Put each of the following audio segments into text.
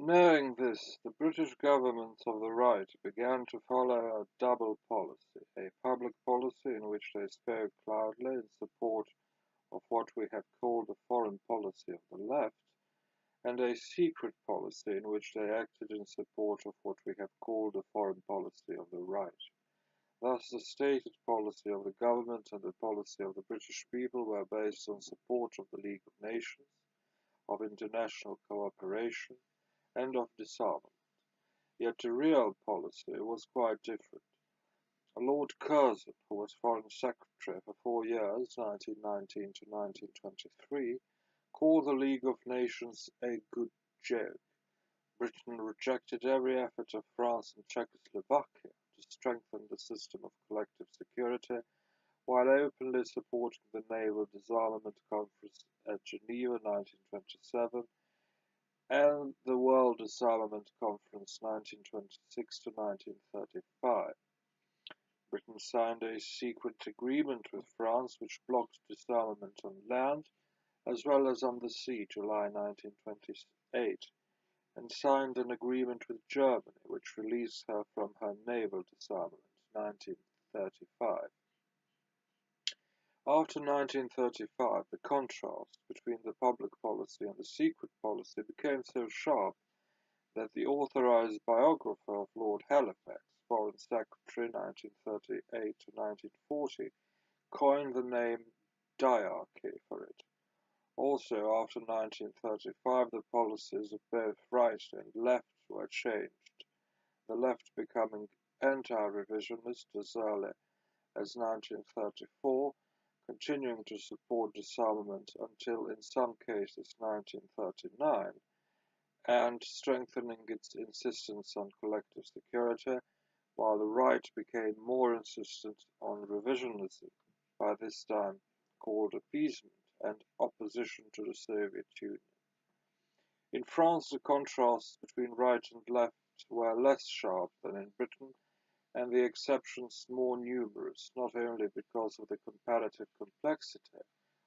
Knowing this, the British governments of the right began to follow a double policy, a public policy in which they spoke loudly in support of what we have called the foreign policy of the left, and a secret policy in which they acted in support of what we have called the foreign policy of the right. Thus, the stated policy of the government and the policy of the British people were based on support of the League of Nations, of international cooperation, and of disarmament. Yet the real policy was quite different. Lord Curzon, who was Foreign Secretary for 4 years, 1919 to 1923, called the League of Nations a good joke. Britain rejected every effort of France and Czechoslovakia to strengthen the system of collective security, while openly supporting the Naval Disarmament Conference at Geneva 1927 and the World Disarmament Conference 1926 to 1935. Britain signed a secret agreement with France which blocked disarmament on land as well as on the sea July 1928, and signed an agreement with Germany which released her from her naval disarmament 1935. After 1935, the contrast between the public policy and the secret policy became so sharp that the authorized biographer of Lord Halifax, Foreign Secretary 1938 to 1940, coined the name diarchy for it. Also, after 1935, the policies of both right and left were changed, the left becoming anti-revisionist as early as 1934, continuing to support disarmament until, in some cases, 1939, and strengthening its insistence on collective security, while the right became more insistent on revisionism, by this time called appeasement, and opposition to the Soviet Union. In France, the contrasts between right and left were less sharp than in Britain, and the exceptions more numerous, not only because of the comparative complexity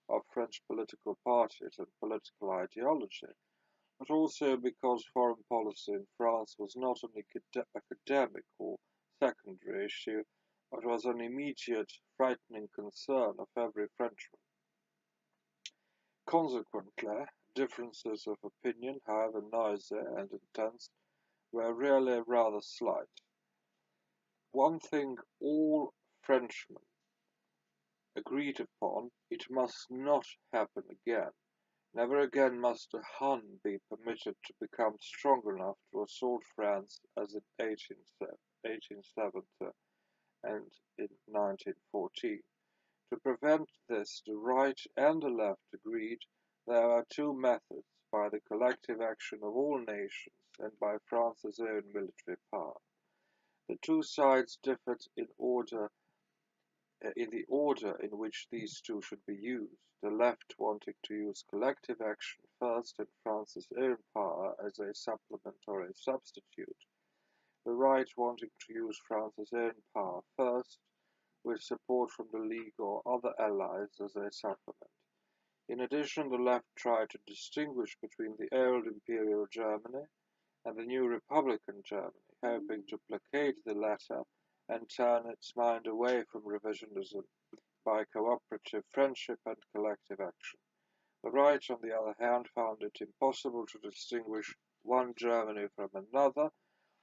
of French political parties and political ideology, but also because foreign policy in France was not an academic or secondary issue, but was an immediate, frightening concern of every Frenchman. Consequently, differences of opinion, however noisy and intense, were really rather slight. One thing all Frenchmen agreed upon: it must not happen again. Never again must a Hun be permitted to become strong enough to assault France as in 1870 and in 1914. To prevent this, the right and the left agreed there are two methods: by the collective action of all nations and by France's own military power. The two sides differed in the order in which these two should be used, the left wanting to use collective action first and France's own power as a supplement or a substitute, the right wanting to use France's own power first, with support from the League or other allies as a supplement. In addition, the left tried to distinguish between the old Imperial Germany and the new Republican Germany, hoping to placate the latter and turn its mind away from revisionism by cooperative friendship and collective action. The right, on the other hand, found it impossible to distinguish one Germany from another,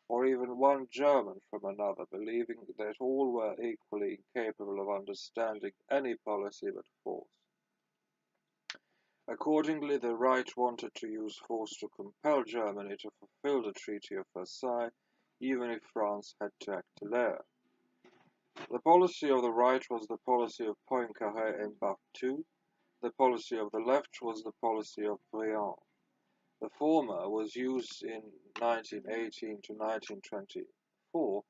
or even one German from another, believing that all were equally incapable of understanding any policy but force. Accordingly, the right wanted to use force to compel Germany to fulfill the Treaty of Versailles, even if France had to act alone. The policy of the right was the policy of Poincaré and Barthou. The policy of the left was the policy of Briand. The former was used in 1918 to 1924,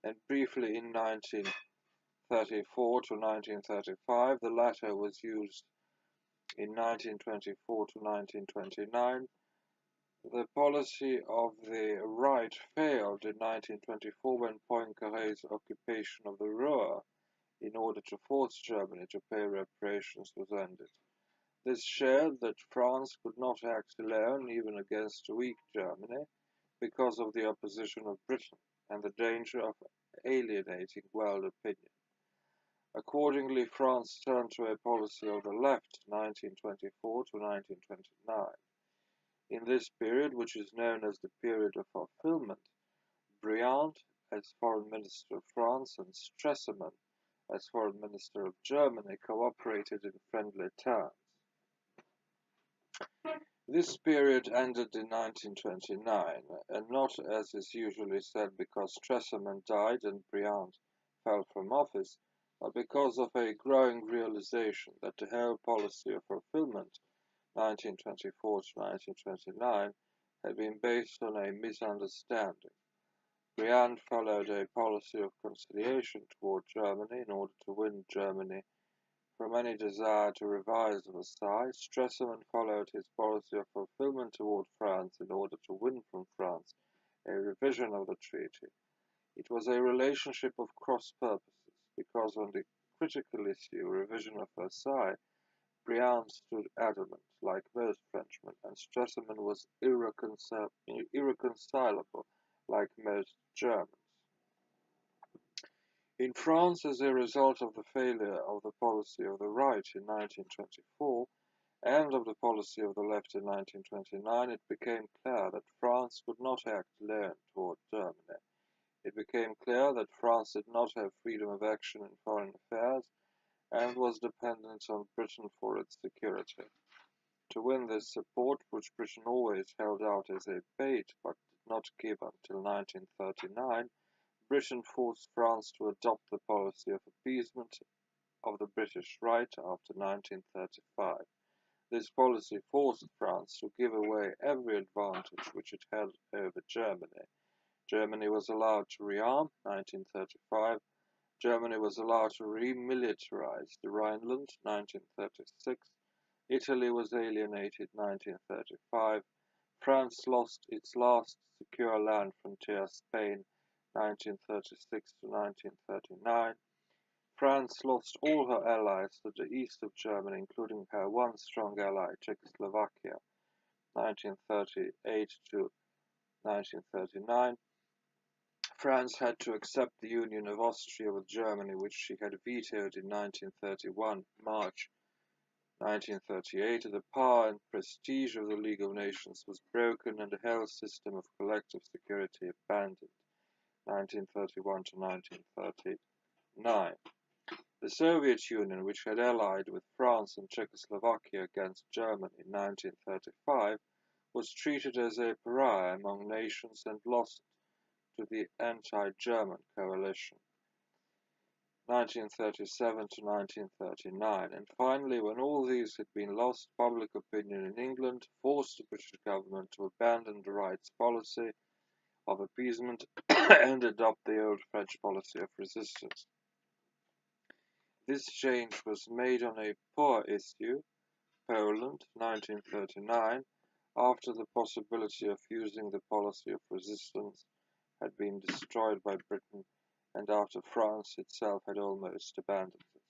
and briefly in 1934 to 1935. The latter was used in 1924 to 1929. The policy of the right failed in 1924 when Poincaré's occupation of the Ruhr in order to force Germany to pay reparations was ended. This showed that France could not act alone even against a weak Germany, because of the opposition of Britain and the danger of alienating world opinion. Accordingly, France turned to a policy of the left 1924 to 1929. In this period, which is known as the period of fulfilment, Briand, as Foreign Minister of France, and Stresemann, as Foreign Minister of Germany, cooperated in friendly terms. This period ended in 1929, and not, as is usually said, because Stresemann died and Briand fell from office, but because of a growing realization that the whole policy of fulfilment 1924 to 1929 had been based on a misunderstanding. Briand followed a policy of conciliation toward Germany in order to win Germany from any desire to revise Versailles. Stresemann followed his policy of fulfilment toward France in order to win from France a revision of the treaty. It was a relationship of cross purposes, because on the critical issue, revision of Versailles, Briand stood adamant, like most Frenchmen, and Stresemann was irreconcilable, like most Germans. In France, as a result of the failure of the policy of the right in 1924 and of the policy of the left in 1929, it became clear that France could not act alone toward Germany. It became clear that France did not have freedom of action in foreign affairs and was dependent on Britain for its security. To win this support, which Britain always held out as a bait but did not give until 1939, Britain forced France to adopt the policy of appeasement of the British right after 1935. This policy forced France to give away every advantage which it had over Germany. Germany was allowed to rearm, 1935. Germany was allowed to remilitarize the Rhineland, 1936. Italy was alienated, 1935. France lost its last secure land frontier, Spain, 1936 to 1939. France lost all her allies to the east of Germany, including her one strong ally, Czechoslovakia, 1938 to 1939. France had to accept the union of Austria with Germany, which she had vetoed in 1931. March 1938, the power and prestige of the League of Nations was broken and the whole system of collective security abandoned. 1931 to 1939. The Soviet Union, which had allied with France and Czechoslovakia against Germany in 1935, was treated as a pariah among nations and lost to the anti-German coalition. 1937 to 1939, and finally, when all these had been lost, public opinion in England forced the British government to abandon the right's policy of appeasement and adopt the old French policy of resistance. This change was made on a poor issue, Poland, 1939, after the possibility of using the policy of resistance had been destroyed by Britain and after France itself had almost abandoned it.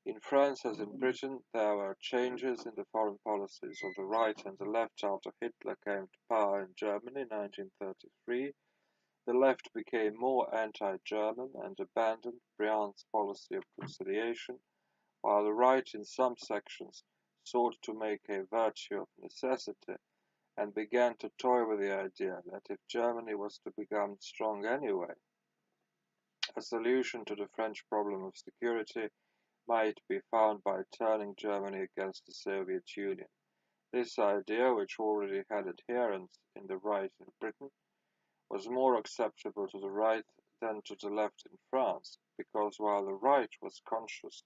In France, as in Britain, there were changes in the foreign policies of the right and the left after Hitler came to power in Germany in 1933. The left became more anti-German and abandoned Briand's policy of conciliation, while the right in some sections sought to make a virtue of necessity and began to toy with the idea that if Germany was to become strong anyway, a solution to the French problem of security might be found by turning Germany against the Soviet Union. This idea, which already had adherents in the right in Britain, was more acceptable to the right than to the left in France, because while the right was conscious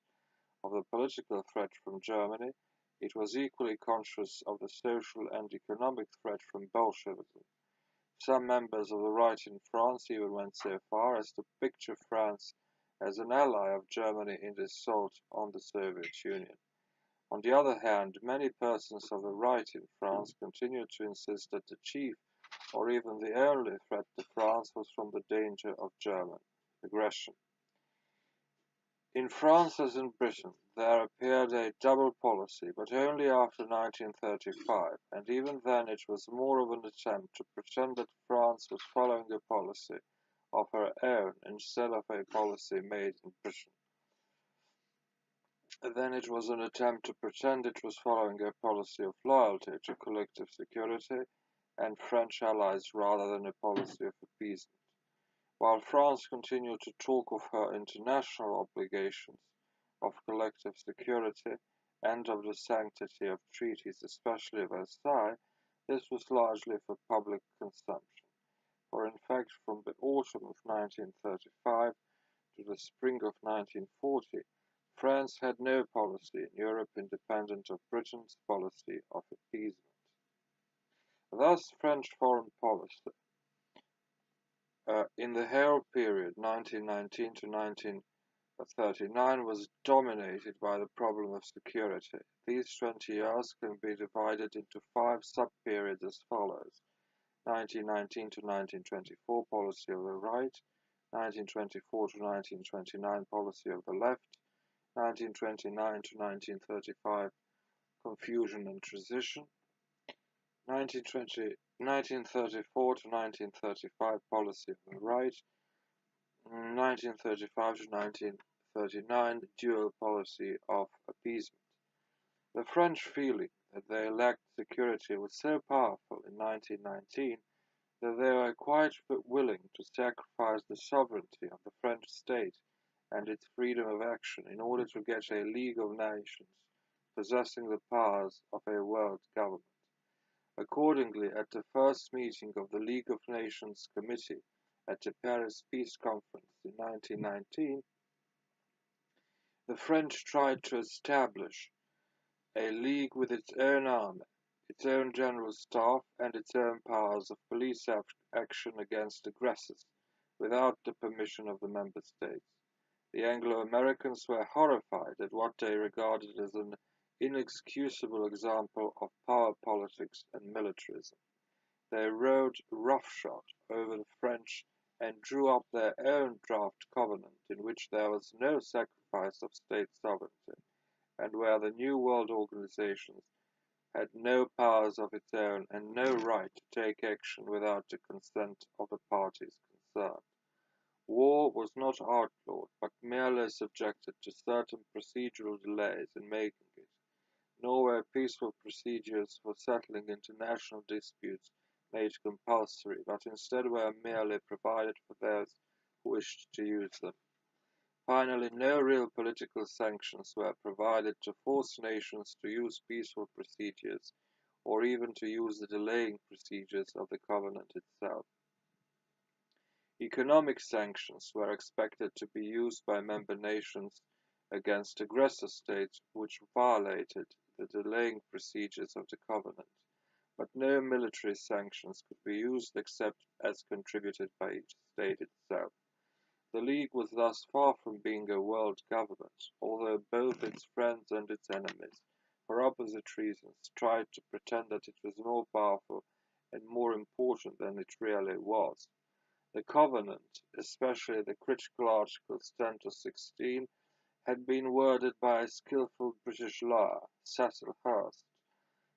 of the political threat from Germany, it was equally conscious of the social and economic threat from Bolshevism. Some members of the right in France even went so far as to picture France as an ally of Germany in the assault on the Soviet Union. On the other hand, many persons of the right in France continued to insist that the chief or even the only threat to France was from the danger of German aggression. In France, as in Britain, there appeared a double policy, but only after 1935, and even then it was more of an attempt to pretend that France was following a policy of her own instead of a policy made in Britain. Then it was an attempt to pretend it was following a policy of loyalty to collective security and French allies rather than a policy of appeasement. While France continued to talk of her international obligations, of collective security, and of the sanctity of treaties, especially Versailles, this was largely for public consumption. For in fact, from the autumn of 1935 to the spring of 1940, France had no policy in Europe independent of Britain's policy of appeasement. Thus, French foreign policy in the whole period 1919 to 1939 was dominated by the problem of security. These 20 years can be divided into 5 sub-periods as follows: 1919 to 1924 policy of the right, 1924 to 1929 policy of the left, 1929 to 1935 confusion and transition, 1934 to 1935 policy of the right, 1935 to 1939 dual policy of appeasement. The French feeling that they lacked security was so powerful in 1919 that they were quite willing to sacrifice the sovereignty of the French state and its freedom of action in order to get a League of Nations possessing the powers of a world government. Accordingly, at the first meeting of the League of Nations Committee at the Paris Peace Conference in 1919, the French tried to establish a league with its own army, its own general staff, and its own powers of police action against aggressors, without the permission of the member states. The Anglo-Americans were horrified at what they regarded as an inexcusable example of power politics and militarism. They rode roughshod over the French and drew up their own draft covenant in which there was no sacrifice of state sovereignty, and where the New World Organization had no powers of its own and no right to take action without the consent of the parties concerned. War was not outlawed, but merely subjected to certain procedural delays in making it, nor were peaceful procedures for settling international disputes made compulsory, but instead were merely provided for those who wished to use them. Finally, no real political sanctions were provided to force nations to use peaceful procedures, or even to use the delaying procedures of the covenant itself. Economic sanctions were expected to be used by member nations against aggressor states which violated the delaying procedures of the covenant, but no military sanctions could be used except as contributed by each state itself. The League was thus far from being a world government, although both its friends and its enemies, for opposite reasons, tried to pretend that it was more powerful and more important than it really was. The Covenant, especially the critical Articles 10 to 16, had been worded by a skilful British lawyer, Cecil Hurst,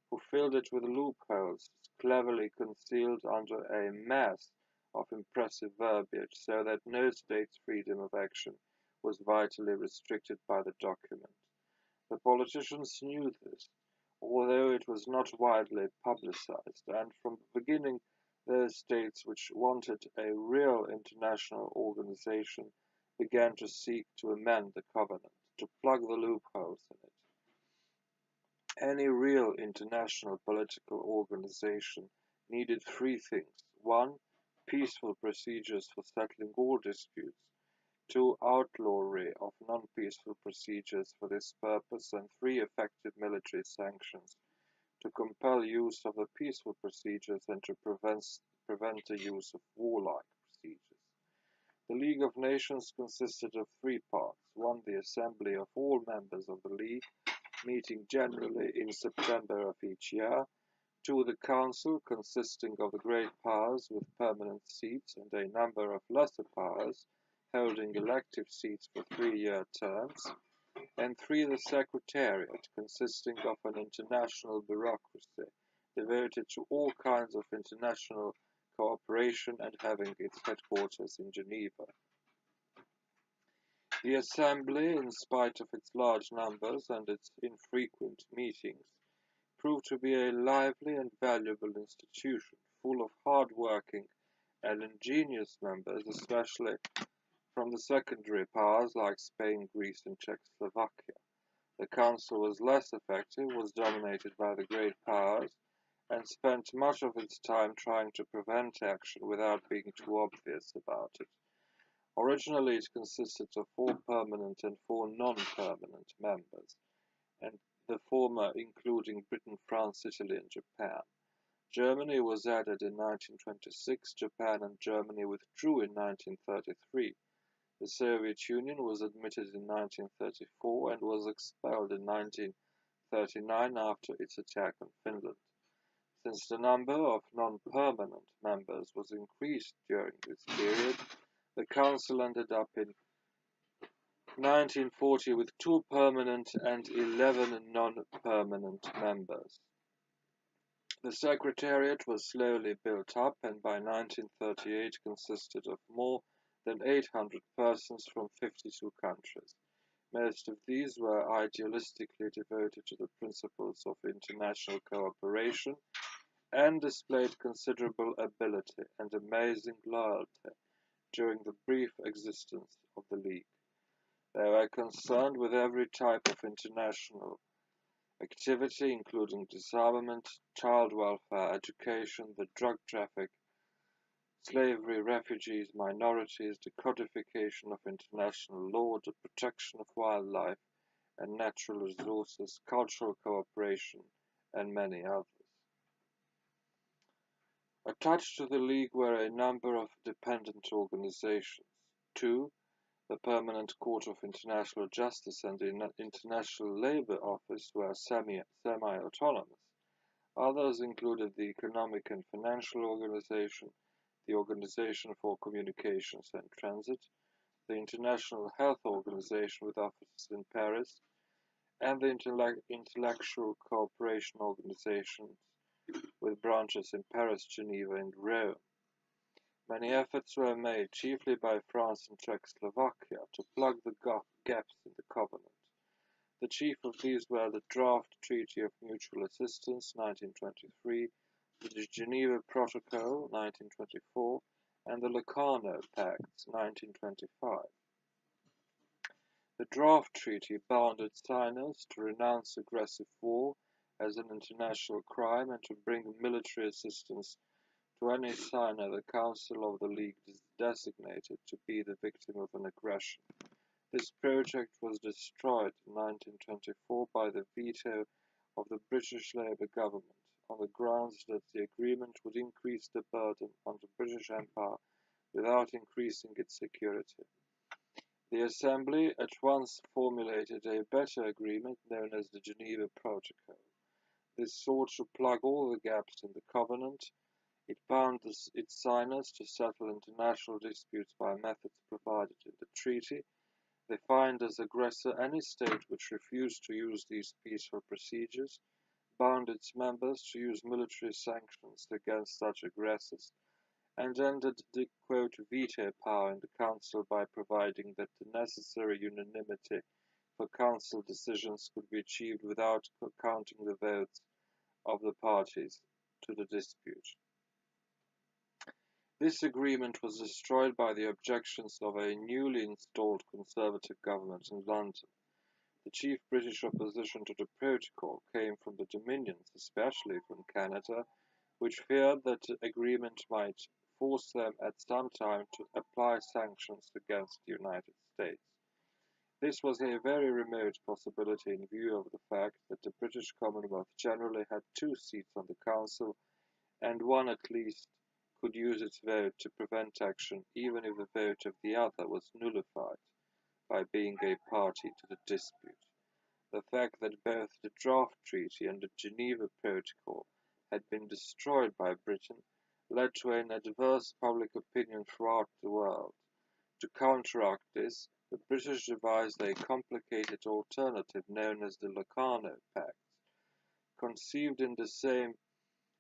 who filled it with loopholes cleverly concealed under a mass of impressive verbiage so that no state's freedom of action was vitally restricted by the document. The politicians knew this, although it was not widely publicized, and from the beginning those states which wanted a real international organization began to seek to amend the covenant, to plug the loopholes in it. Any real international political organization needed three things: 1. Peaceful procedures for settling all disputes; 2. Outlawry of non-peaceful procedures for this purpose; and 3. Effective military sanctions to compel use of the peaceful procedures and to prevent the use of warlike procedures. The League of Nations consisted of three parts: 1. The assembly of all members of the League, meeting generally in September of each year; 2. The Council, consisting of the great powers with permanent seats and a number of lesser powers, holding elective seats for 3-year terms; and 3. The Secretariat, consisting of an international bureaucracy devoted to all kinds of international cooperation and having its headquarters in Geneva. The Assembly, in spite of its large numbers and its infrequent meetings, proved to be a lively and valuable institution, full of hard-working and ingenious members, especially from the secondary powers like Spain, Greece, and Czechoslovakia. The Council was less effective, was dominated by the great powers, and spent much of its time trying to prevent action without being too obvious about it. Originally it consisted of 4 permanent and 4 non-permanent members, and the former including Britain, France, Italy, and Japan. Germany was added in 1926, Japan and Germany withdrew in 1933. The Soviet Union was admitted in 1934 and was expelled in 1939 after its attack on Finland. Since the number of non-permanent members was increased during this period, the Council ended up in 1940 with 2 permanent and 11 non-permanent members. The Secretariat was slowly built up and by 1938 consisted of more than 800 persons from 52 countries. Most of these were idealistically devoted to the principles of international cooperation and displayed considerable ability and amazing loyalty during the brief existence of the League. They were concerned with every type of international activity, including disarmament, child welfare, education, the drug traffic, slavery, refugees, minorities, the codification of international law, the protection of wildlife and natural resources, cultural cooperation, and many others. Attached to the League were a number of dependent organizations. 2. The Permanent Court of International Justice and the International Labour Office were semi-autonomous. Others included the Economic and Financial Organization, the Organization for Communications and Transit, the International Health Organization with offices in Paris, and the Intellectual Cooperation Organizations with branches in Paris, Geneva, and Rome. Many efforts were made, chiefly by France and Czechoslovakia, to plug the gaps in the Covenant. The chief of these were the Draft Treaty of Mutual Assistance, 1923, the Geneva Protocol, 1924, and the Laconic Pact, 1925. The Draft Treaty bound its signers to renounce aggressive war as an international crime and to bring military assistance to any signer the Council of the League designated to be the victim of an aggression. This project was destroyed in 1924 by the veto of the British Labour government on the grounds that the agreement would increase the burden on the British Empire without increasing its security. The Assembly at once formulated a better agreement known as the Geneva Protocol. This sought to plug all the gaps in the Covenant. It bound its signers to settle international disputes by methods provided in the treaty, defined as aggressor any state which refused to use these peaceful procedures, bound its members to use military sanctions against such aggressors, and ended the quote, veto power in the Council by providing that the necessary unanimity for Council decisions could be achieved without counting the votes of the parties to the dispute. This agreement was destroyed by the objections of a newly installed Conservative government in London. The chief British opposition to the protocol came from the Dominions, especially from Canada, which feared that the agreement might force them at some time to apply sanctions against the United States. This was a very remote possibility in view of the fact that the British Commonwealth generally had 2 seats on the Council, and one at least could use its vote to prevent action even if the vote of the other was nullified by being a party to the dispute. The fact that both the Draft Treaty and the Geneva Protocol had been destroyed by Britain led to an adverse public opinion throughout the world. To counteract this, the British devised a complicated alternative known as the Laconic Pact. Conceived in the same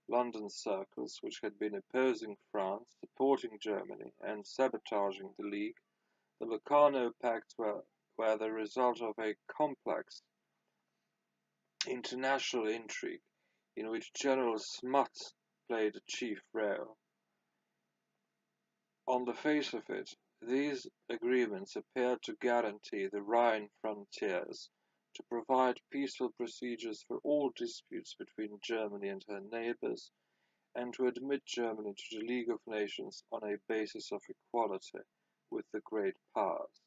London circles which had been opposing France, supporting Germany, and sabotaging the League, the Meccano Pact were the result of a complex international intrigue in which General Smuts played a chief role. On the face of it, these agreements appeared to guarantee the Rhine frontiers, to provide peaceful procedures for all disputes between Germany and her neighbours, and to admit Germany to the League of Nations on a basis of equality with the great powers.